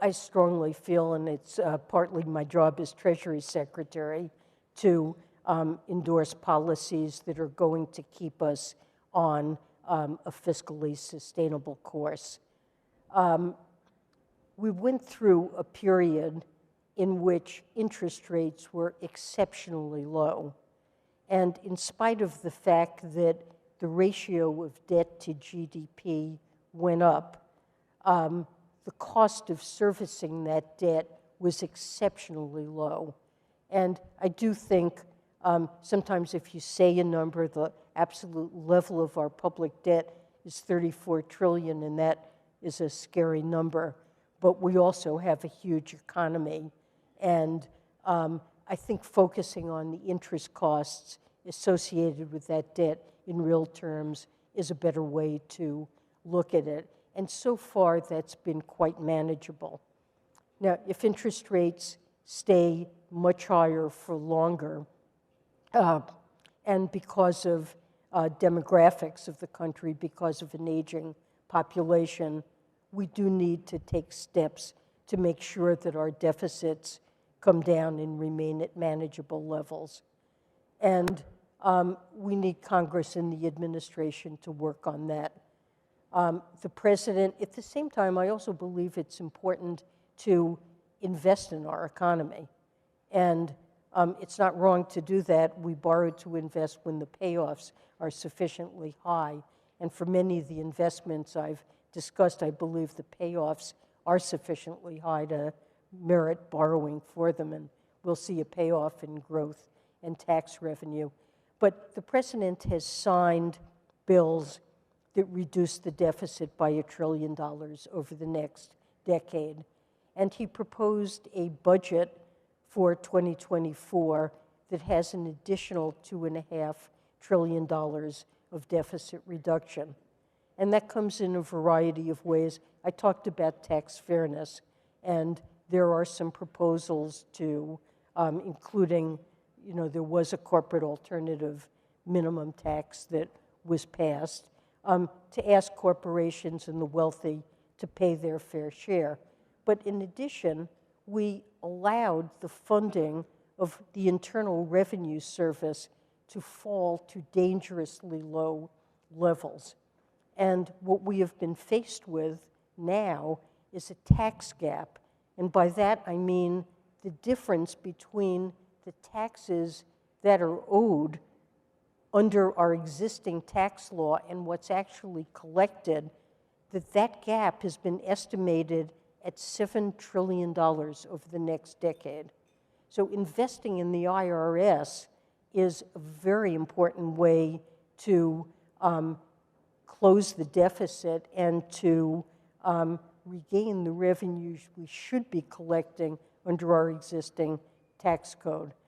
I strongly feel, and it's partly my job as Treasury Secretary, to endorse policies that are going to keep us on a fiscally sustainable course. We went through a period in which interest rates were exceptionally low. And in spite of the fact that the ratio of debt to GDP went up, the cost of servicing that debt was exceptionally low. And I do think sometimes if you say a number, the absolute level of our public debt is $34 trillion, and that is a scary number. But we also have a huge economy. And I think focusing on the interest costs associated with that debt in real terms is a better way to look at it. And so far, that's been quite manageable. Now, if interest rates stay much higher for longer, and because of demographics of the country, because of an aging population, we do need to take steps to make sure that our deficits come down and remain at manageable levels. And we need Congress and the administration to work on that. The president, at the same time, I also believe it's important to invest in our economy. And it's not wrong to do that. We borrow to invest when the payoffs are sufficiently high. And for many of the investments I've discussed, I believe the payoffs are sufficiently high to merit borrowing for them, and we'll see a payoff in growth and tax revenue. But the president has signed bills that reduce the deficit by $1 trillion over the next decade. And he proposed a budget for 2024 that has an additional $2.5 trillion of deficit reduction. And that comes in a variety of ways. I talked about tax fairness, and there are some proposals to, including, there was a corporate alternative minimum tax that was passed, to ask corporations and the wealthy to pay their fair share. But in addition, we allowed the funding of the Internal Revenue Service to fall to dangerously low levels. And what we have been faced with now is a tax gap. And by that, I mean the difference between the taxes that are owed under our existing tax law and what's actually collected, that gap has been estimated at $7 trillion over the next decade. So investing in the IRS is a very important way to close the deficit and to regain the revenues we should be collecting under our existing tax code.